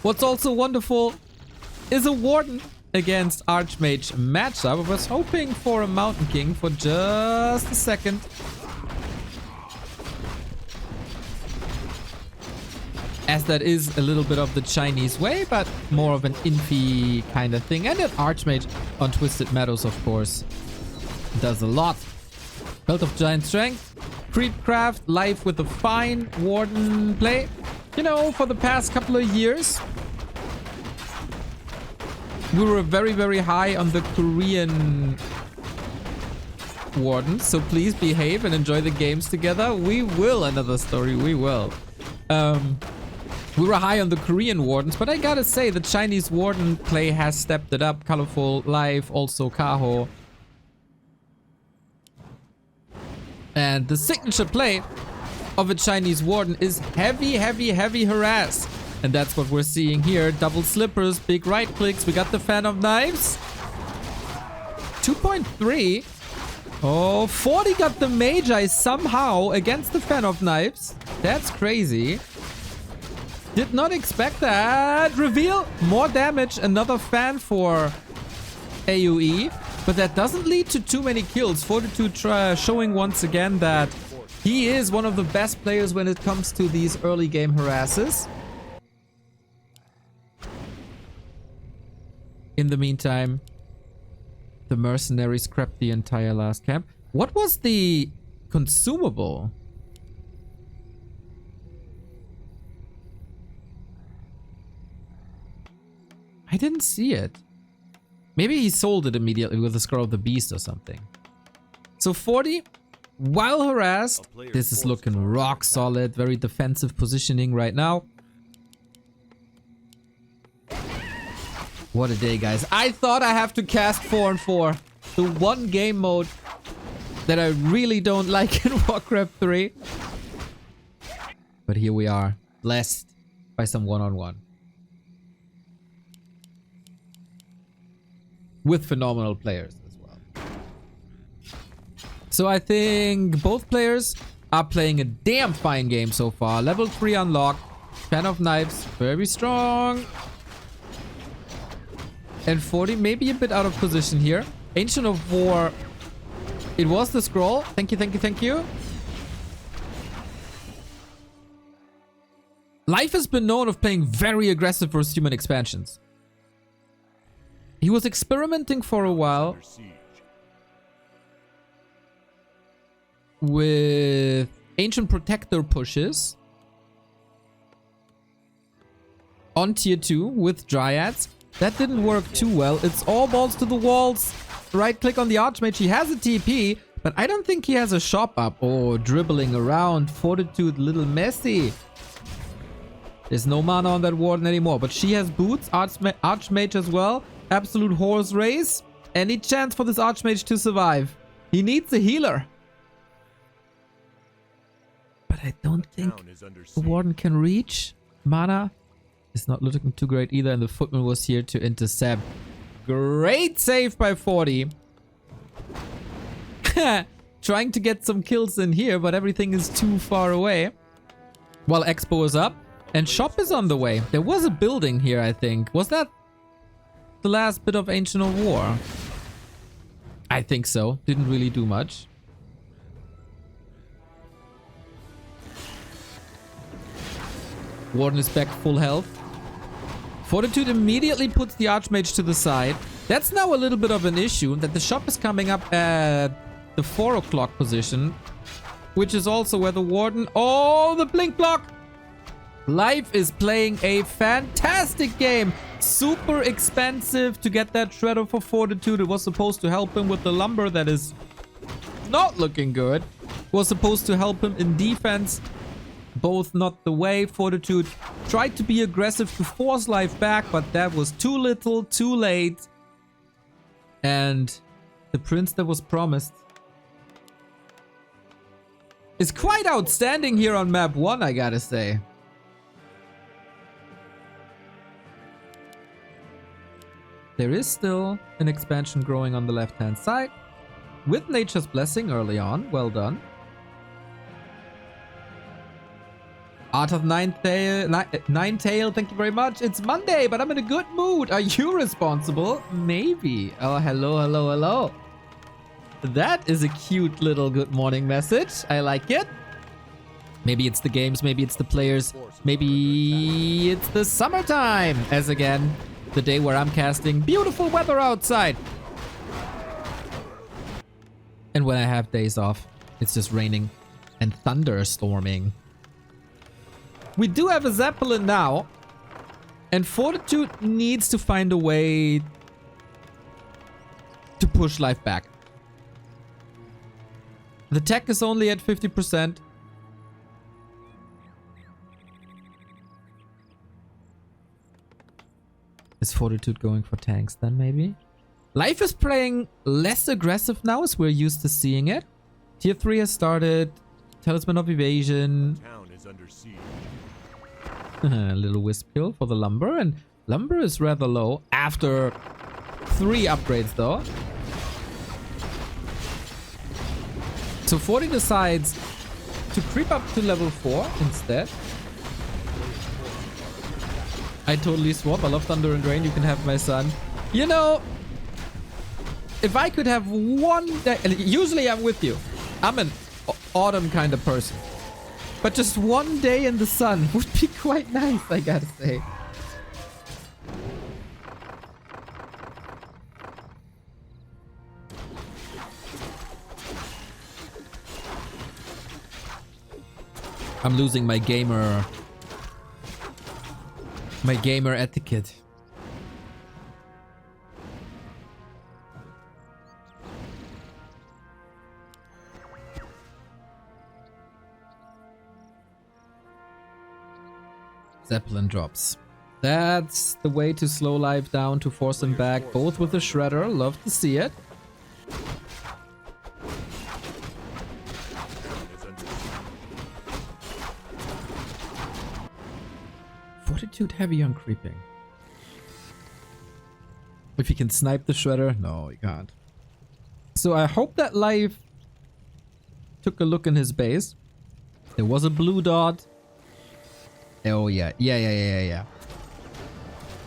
What's also wonderful is a Warden against Archmage matchup. I was hoping for a Mountain King for just a second. As that is a little bit of the Chinese way, but more of an Infi kind of thing. And an Archmage on Twisted Meadows, of course, does a lot. Belt of Giant Strength, Creepcraft, life with a fine Warden play. You know, for the past couple of years, we were very, very high on the Korean Warden. So please behave and enjoy the games together. We will. Another story. We will. We were high on the Korean Wardens, but I gotta say the Chinese Warden play has stepped it up. Colorful, live, also Kaho. And the signature play of a Chinese Warden is heavy, heavy, heavy harass. And that's what we're seeing here. Double slippers, big right clicks. We got the Fan of Knives. 2.3. Oh, 40 got the Magi somehow against the Fan of Knives. That's crazy. Did not expect that. Reveal, more damage. Another fan for AoE. But that doesn't lead to too many kills. Fortitude showing once again that he is one of the best players when it comes to these early game harasses. In the meantime, the mercenaries crept the entire last camp. What was the consumable? I didn't see it. Maybe he sold it immediately with the Scroll of the Beast or something. So 40, while harassed, this is looking rock solid. Very defensive positioning right now. What a day, guys. I thought I have to cast 4 and 4. The one game mode that I really don't like in Warcraft 3. But here we are, blessed by some one-on-one. With phenomenal players as well. So I think both players are playing a damn fine game so far. Level 3 unlocked. Fan of Knives, very strong. And 40 maybe a bit out of position here. Ancient of War. It was the scroll. Thank you, thank you, thank you. Life has been known of playing very aggressive versus human expansions. He was experimenting for a while with Ancient Protector pushes on tier 2 with Dryads. That didn't work too well. It's all balls to the walls. Right click on the Archmage. He has a TP, but I don't think he has a shop up. Oh, dribbling around. Fortitude, little messy. There's no mana on that Warden anymore, but she has boots. Archmage as well. Absolute horse race. Any chance for this Archmage to survive? He needs a healer. But I don't think the Warden can reach. Mana is not looking too great either, and the Footman was here to intercept. Great save by 40. Trying to get some kills in here, but everything is too far away. While Expo is up, and shop is on the way. There was a building here, I think. Was that the last bit of Ancient of War? I think so. Didn't really do much. Warden is back full health. Fortitude immediately puts the Archmage to the side. That's now a little bit of an issue, that the shop is coming up at the 4 o'clock position, which is also where the Warden... Oh, the blink block! Life is playing a fantastic game. Super expensive to get that Shredder for Fortitude. It was supposed to help him with the lumber that is not looking good. Was supposed to help him in defense. Both not the way. Fortitude tried to be aggressive to force life back, but that was too little, too late. And the prince that was promised is quite outstanding here on map 1, I gotta say. There is still an expansion growing on the left-hand side. With Nature's Blessing early on. Well done. Art of Ninetail, thank you very much. It's Monday, but I'm in a good mood. Are you responsible? Maybe. Oh, hello, hello, hello. That is a cute little good morning message. I like it. Maybe it's the games, maybe it's the players, maybe it's the summertime. As again, the day where I'm casting. Beautiful weather outside. And when I have days off, it's just raining and thunderstorming. We do have a Zeppelin now. And Fortitude needs to find a way to push life back. The tech is only at 50%. Is Fortitude going for tanks then maybe? Life is playing less aggressive now as we're used to seeing it. Tier 3 has started. Talisman of Evasion. Town is under siege. A little wisp kill for the lumber. And lumber is rather low after 3 upgrades though. So 40 decides to creep up to level 4 instead. I totally swap. I love Thunder and Rain. You can have my son. You know, if I could have one day... Usually I'm with you. I'm an autumn kind of person. But just one day in the sun would be quite nice, I gotta say. I'm losing my gamer etiquette. Zeppelin drops. That's the way to slow life down, to force him back, both with the Shredder. Love to see it. Fortitude heavy on creeping. If he can snipe the Shredder? No, he can't. So I hope that life took a look in his base. There was a blue dot. Oh yeah. Yeah.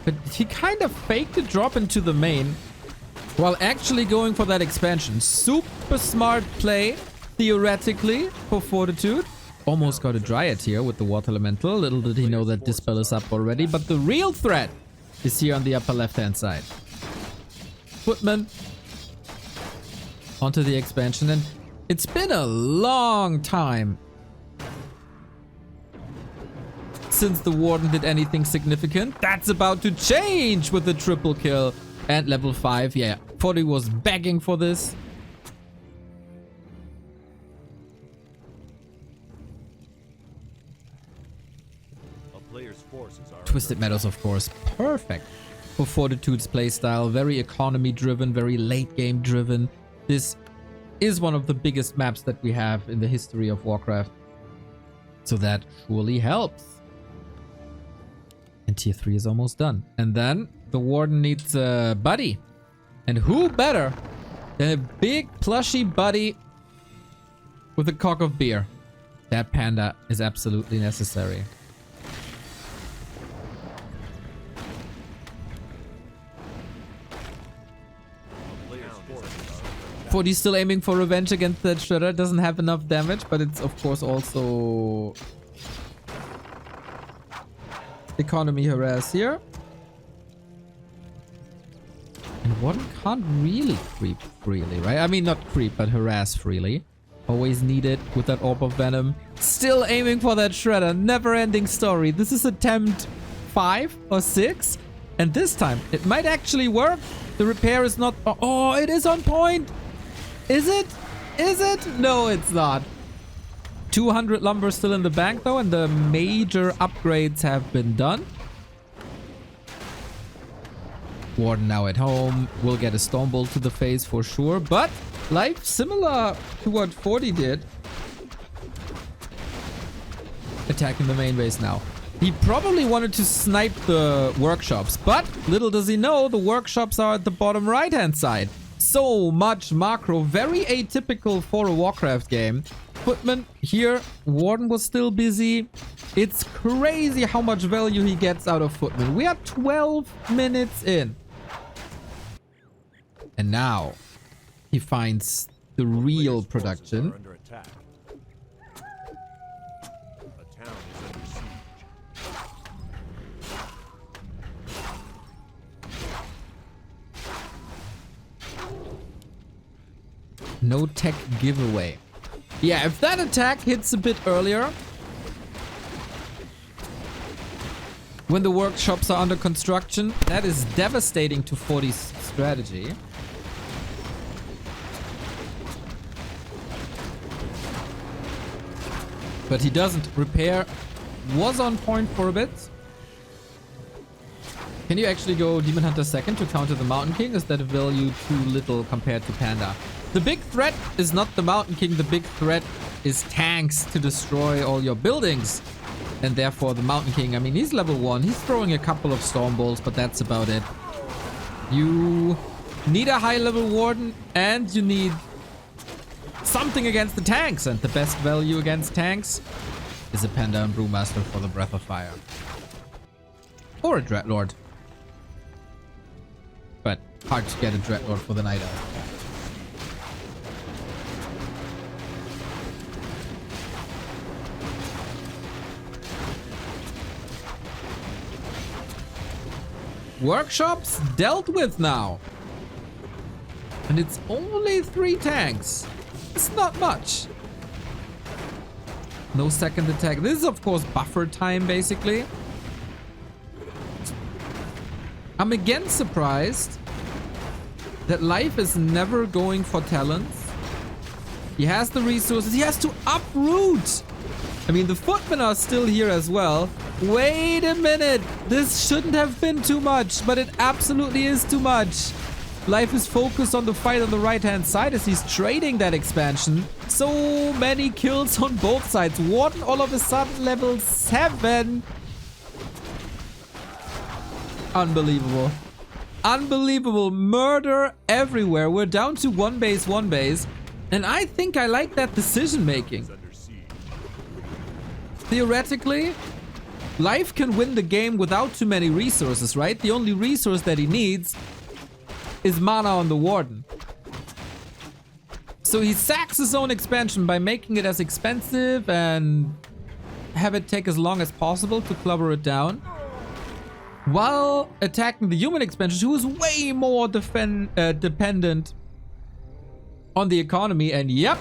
But he kind of faked a drop into the main while actually going for that expansion. Super smart play, theoretically, for Fortitude. Almost got a Dryad here with the Water Elemental. Little did he know that Dispel is up already. But the real threat is here on the upper left-hand side. Footman onto the expansion. And it's been a long time since the Warden did anything significant. That's about to change with the triple kill. And level 5. Yeah, 40 was begging for this. Twisted Meadows, of course. Perfect for Fortitude's playstyle. Very economy driven, very late game driven. This is one of the biggest maps that we have in the history of Warcraft. So that surely helps. And tier 3 is almost done. And then the Warden needs a buddy. And who better than a big plushy buddy with a cock of beer? That panda is absolutely necessary. 40 still aiming for revenge against that Shredder. Doesn't have enough damage, but it's of course also economy harass here. And Warden can't really creep freely, right? I mean, not creep, but harass freely. Always needed with that Orb of Venom. Still aiming for that Shredder. Never-ending story. This is attempt 5 or 6. And this time, it might actually work. The repair is not... Oh, it is on point. Is it? Is it? No, it's not. 200 lumber still in the bank, though. And the major upgrades have been done. Warden now at home. Will get a Stormbolt to the face for sure. But life similar to what 40 did. Attacking the main base now. He probably wanted to snipe the workshops, but little does he know the workshops are at the bottom right hand side. So much macro, very atypical for a Warcraft game. Footman here. Warden was still busy. It's crazy how much value he gets out of Footman. We are 12 minutes in. And now he finds the real production. No tech giveaway. Yeah, if that attack hits a bit earlier, when the workshops are under construction, that is devastating to 40's strategy. But he doesn't. Repair was on point for a bit. Can you actually go Demon Hunter second to counter the Mountain King? Is that a value too little compared to Panda? The big threat is not the Mountain King. The big threat is tanks to destroy all your buildings. And therefore the Mountain King, I mean, he's level 1. He's throwing a couple of Storm Bolts, but that's about it. You need a high level Warden and you need something against the tanks. And the best value against tanks is a Panda and Brewmaster for the Breath of Fire. Or a Dreadlord. But hard to get a Dreadlord for the Night Elf. Workshops dealt with now. And it's only 3 tanks. It's not much. No second attack. This is, of course, buffer time, basically. I'm again surprised that Life is never going for talents. He has the resources. He has to uproot. I mean, the Footmen are still here as well. Wait a minute. This shouldn't have been too much, but it absolutely is too much. Life is focused on the fight on the right-hand side as he's trading that expansion. So many kills on both sides. Warden all of a sudden level 7. Unbelievable. Unbelievable. Murder everywhere. We're down to 1 base, 1 base. And I think I like that decision making. Theoretically, Life can win the game without too many resources, right? The only resource that he needs is mana on the Warden. So he sacks his own expansion by making it as expensive and have it take as long as possible to clubber it down, while attacking the human expansion, who is way more dependent on the economy. And yep,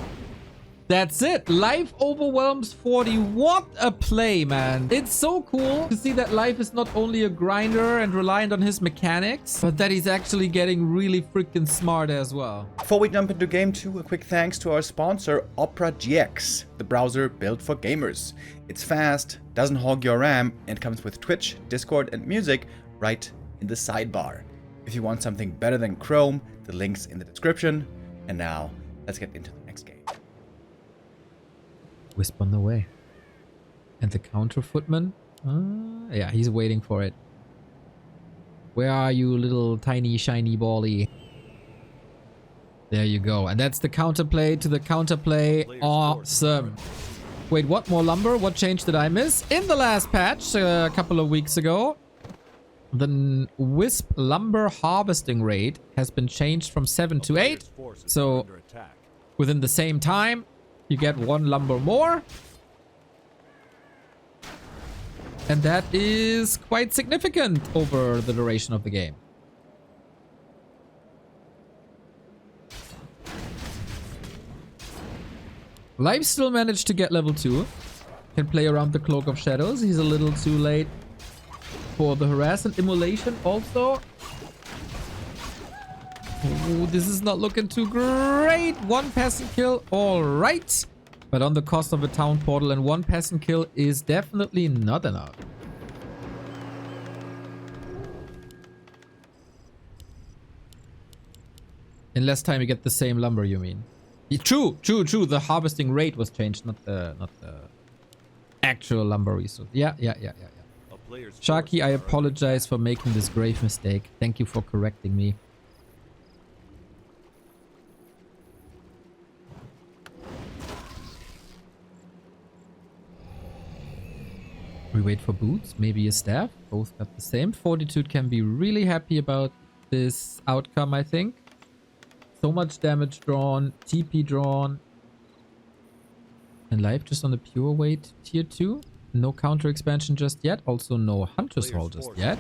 that's it. Life overwhelms 40. What a play, man. It's so cool to see that Life is not only a grinder and reliant on his mechanics, but that he's actually getting really freaking smart as well. Before we jump into Game 2, a quick thanks to our sponsor, Opera GX, the browser built for gamers. It's fast, doesn't hog your RAM, and comes with Twitch, Discord, and music right in the sidebar. If you want something better than Chrome, the link's in the description. And now, let's get into the next game. Wisp on the way. And the counter Footman? Yeah, he's waiting for it. Where are you, little tiny shiny bally? There you go. And that's the counterplay to the counterplay. Awesome. Wait, what? More lumber? What change did I miss? In the last patch, a couple of weeks ago, the Wisp lumber harvesting rate has been changed from 7 to 8. So within the same time, you get 1 lumber more. And that is quite significant over the duration of the game. Life still managed to get level 2. Can play around the Cloak of Shadows. He's a little too late for the Harass and Immolation also. Ooh, this is not looking too great. 1 peasant kill, all right. But on the cost of a town portal, and 1 peasant kill is definitely not enough. In less time you get the same lumber, you mean? True. The harvesting rate was changed, not the actual lumber resource. Yeah. Sharky, I apologize for making this grave mistake. Thank you for correcting me. We wait for boots, maybe a staff. Both got the same. Fortitude can be really happy about this outcome, I think. So much damage drawn, TP drawn. And life just on the pure weight tier 2. No counter expansion just yet. Also no Hunter's Hall just yet.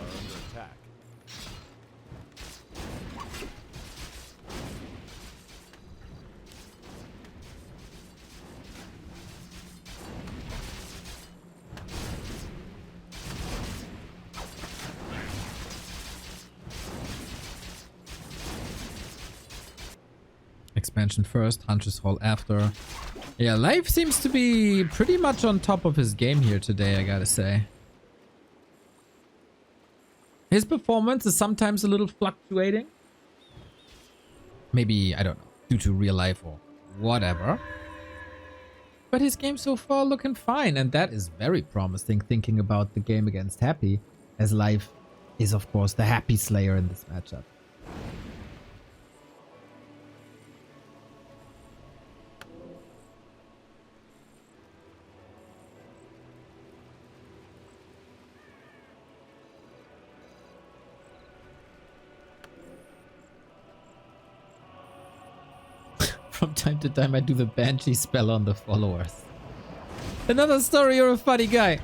Expansion first, Hunter's Hall after. Yeah, Life seems to be pretty much on top of his game here today, I gotta say. His performance is sometimes a little fluctuating. Maybe, I don't know, due to real life or whatever. But his game so far looking fine, and that is very promising thinking about the game against Happy, as Life is of course the Happy Slayer in this matchup. From time to time I do the Banshee spell on the followers. Another story, you're a funny guy.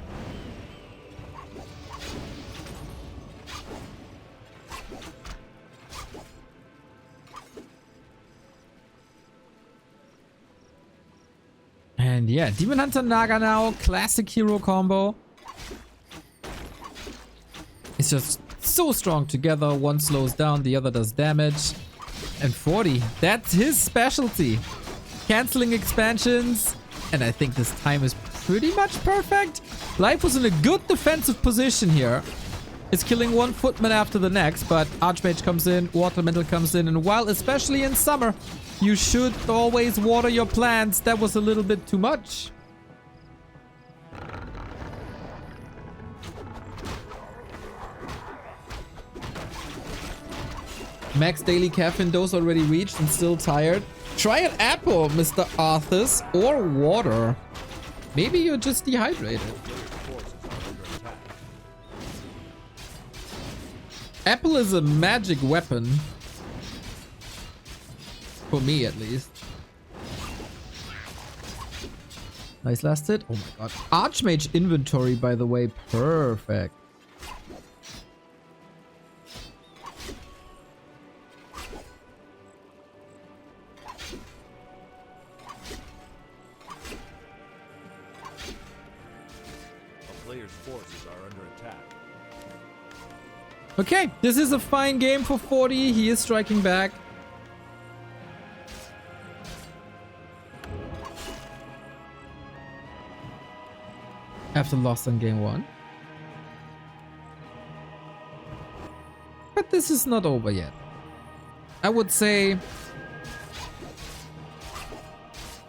And yeah, Demon Hunter Naga now, classic hero combo. It's just so strong together. One slows down, the other does damage. And 40, that's his specialty. Canceling expansions. And I think this time is pretty much perfect. Life was in a good defensive position here. It's killing one footman after the next, but Archmage comes in, Water Elemental comes in, and while especially in summer, you should always water your plants, that was a little bit too much. Max daily caffeine dose already reached and still tired. Try an apple, Mr. Arthas, or water. Maybe you're just dehydrated. Apple is a magic weapon. For me, at least. Nice last hit. Oh my god. Archmage inventory, by the way. Perfect. Okay, this is a fine game for 40. He is striking back. After loss on game 1. But this is not over yet. I would say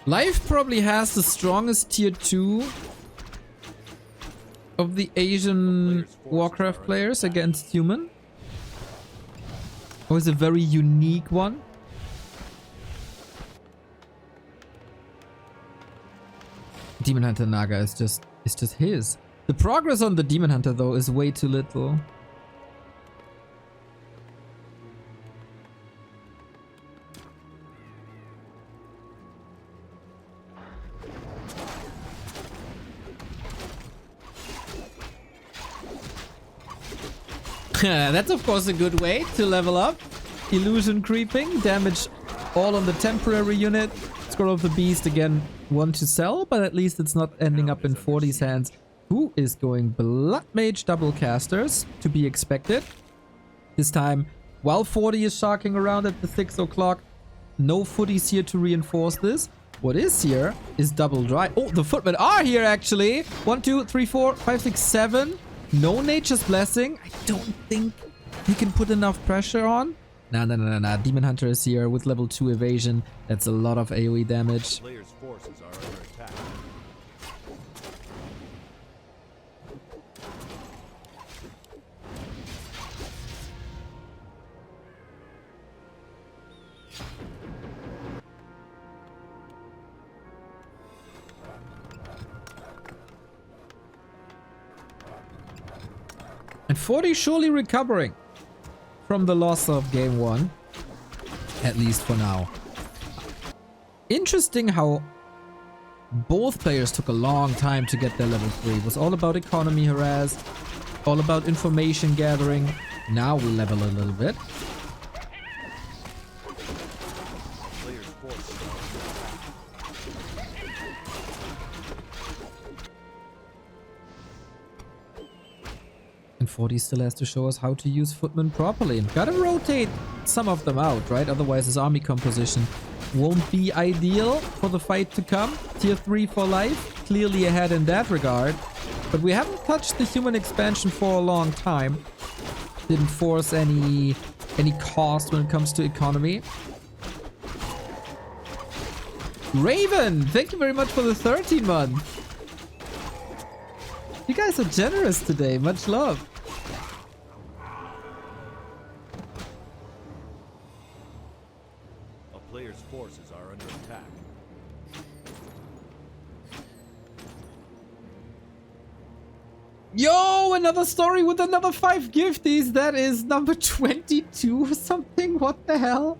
Life probably has the strongest tier 2 of the Asian Warcraft players against human. Or is a very unique one. Demon Hunter Naga is just his. The progress on the Demon Hunter though is way too little. That's of course a good way to level up. Illusion creeping, damage all on the temporary unit. Scroll of the Beast again, one to sell, but at least it's not ending up in 40's hands. Who is going Blood Mage double casters, to be expected. This time, while 40 is sharking around at the 6 o'clock, no footies here to reinforce this. What is here is double dry. Oh, the footmen are here actually. 1, 2, 3, 4, 5, 6, 7. No Nature's Blessing. I don't think he can put enough pressure on. Nah. Demon Hunter is here with level 2 evasion. That's a lot of AoE damage. Players' forces are under attack. 40 surely recovering from the loss of game 1. At least for now. Interesting how both players took a long time to get their level 3. It was all about economy harassed, all about information gathering. Now we level a little bit. And 40 still has to show us how to use footmen properly. Gotta rotate some of them out, right? Otherwise his army composition won't be ideal for the fight to come. Tier 3 for life, clearly ahead in that regard. But we haven't touched the human expansion for a long time. Didn't force any cost when it comes to economy. Raven, thank you very much for the 13 month. You guys are generous today. Much love. A player's forces are under attack. Yo, another story with another 5 gifties. That is number 22 or something. What the hell?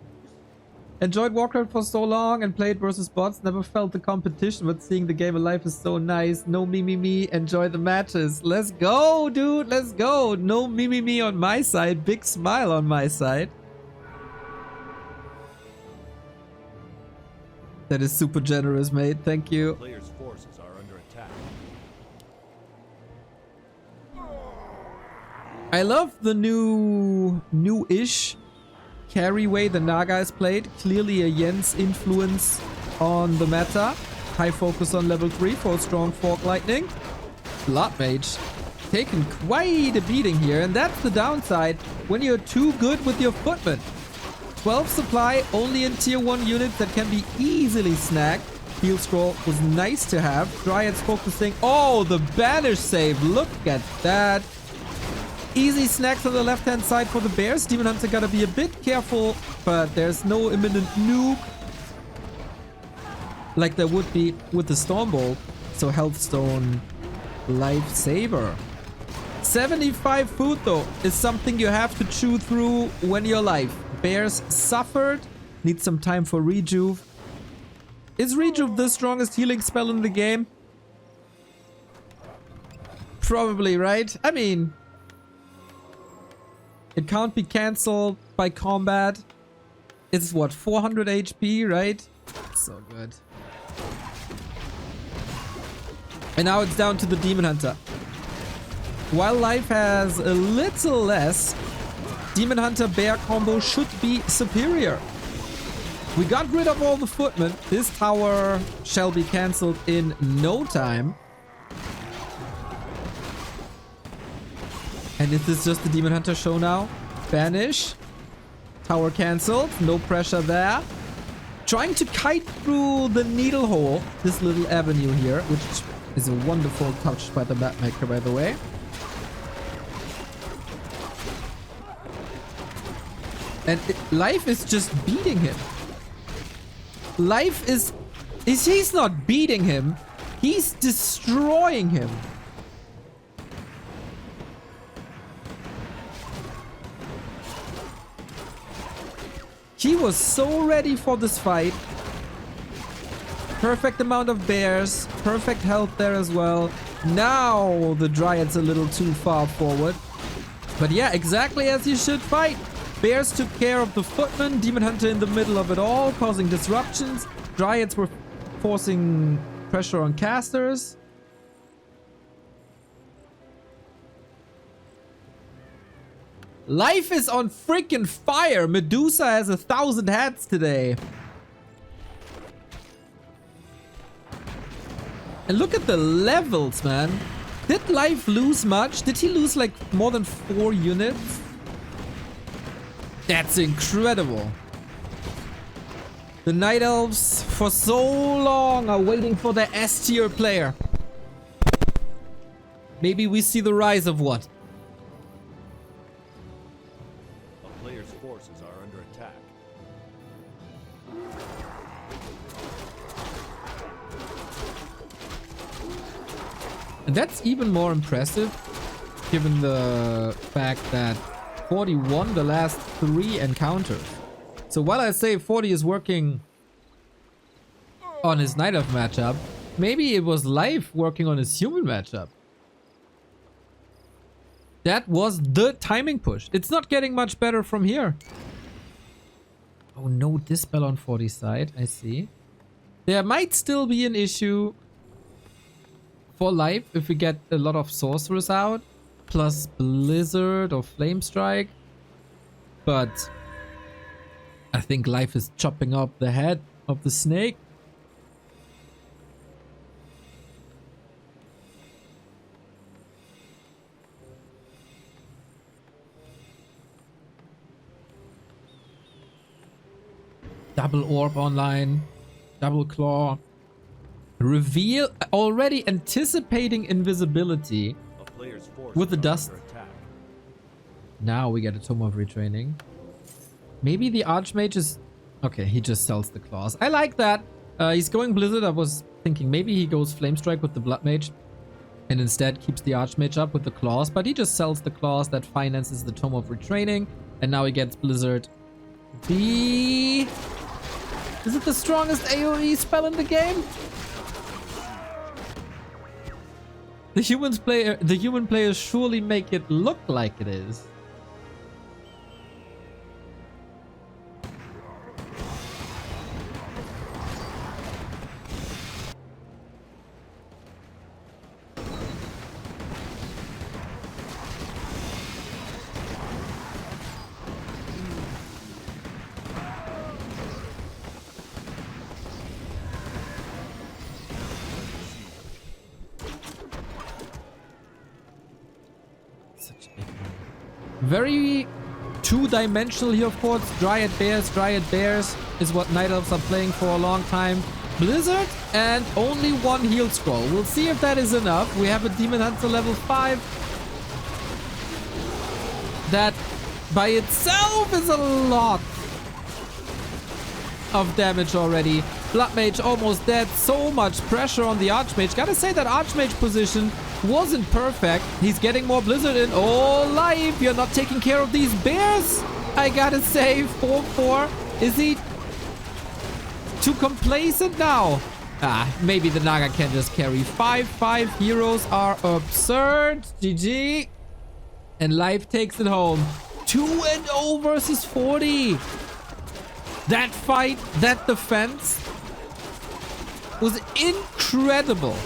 Enjoyed Warcraft for so long and played versus bots. Never felt the competition, but seeing the game alive is so nice. No me. Enjoy the matches. Let's go, dude. Let's go. No me on my side. Big smile on my side. That is super generous, mate. Thank you. Player's forces are under attack. I love the new-ish carry way the Naga is played. Clearly a Jens influence on the meta. High focus on level 3 for a strong Fork Lightning. Blood Mage taking quite a beating here, and that's the downside when you're too good with your footmen. 12 supply only in tier 1 units that can be easily snagged. Heal Scroll was nice to have. Dryads focusing. Oh, the banish save. Look at that. Easy snacks on the left-hand side for the bears. Demon Hunter gotta be a bit careful, but there's no imminent nuke like there would be with the Stormbolt. So Healthstone, lifesaver. 75 food though is something you have to chew through when you're alive. Bears suffered. Need some time for rejuve. Is rejuve the strongest healing spell in the game? Probably, right? I mean, it can't be cancelled by combat. It's what, 400 HP, right? So good. And now it's down to the Demon Hunter. While life has a little less, Demon Hunter Bear combo should be superior. We got rid of all the footmen. This tower shall be cancelled in no time. And is this just the Demon Hunter show now? Banish. Tower cancelled. No pressure there. Trying to kite through the needle hole. This little avenue here, which is a wonderful touch by the mapmaker, by the way. And life is just beating him. Life is he's not beating him. He's destroying him. He was so ready for this fight. Perfect amount of bears. Perfect health there as well. Now the Dryad's a little too far forward. But yeah, exactly as you should fight. Bears took care of the footmen. Demon Hunter in the middle of it all, causing disruptions. Dryads were forcing pressure on casters. Life is on freaking fire. Medusa has 1,000 hats today. And look at the levels, man. Did Life lose much? Did he lose like more than 4 units? That's incredible. The Night Elves for so long are waiting for their S tier player. Maybe we see the rise of what? Forces are under attack. And that's even more impressive given the fact that 40 won the last 3 encounters. So while I say 40 is working on his Night Elf matchup, maybe it was Life working on his human matchup. That was the timing push. It's not getting much better from here. Oh, no Dispel on 40 side. I see. There might still be an issue for Life if we get a lot of sorcerers out, plus Blizzard or Flame Strike. But I think Life is chopping up the head of the snake. Double Orb online. Double Claw. Reveal, already anticipating invisibility A player's forces with the are dust. under attack. Now we get a Tome of Retraining. Maybe the Archmage is... Okay, he just sells the claws. I like that. He's going Blizzard. I was thinking maybe he goes Flame Strike with the Blood Mage and instead keeps the Archmage up with the claws. But he just sells the claws. That finances the Tome of Retraining. And now he gets Blizzard. Is it the strongest AoE spell in the game? The human players surely make it look like it is. Very two-dimensional here, of course. Dryad Bears is what Night Elves are playing for a long time. Blizzard and only 1 heal scroll. We'll see if that is enough. We have a Demon Hunter level 5. That by itself is a lot of damage already. Blood Mage almost dead. So much pressure on the Archmage. Gotta say that Archmage position wasn't perfect. He's getting more Blizzard in. Oh, Life, you're not taking care of these bears. I gotta say, 4-4. Is he too complacent now? Maybe the Naga can just carry 5-5. Heroes are absurd. GG. And Life takes it home. 2-0 versus 40. That fight, that defense was incredible.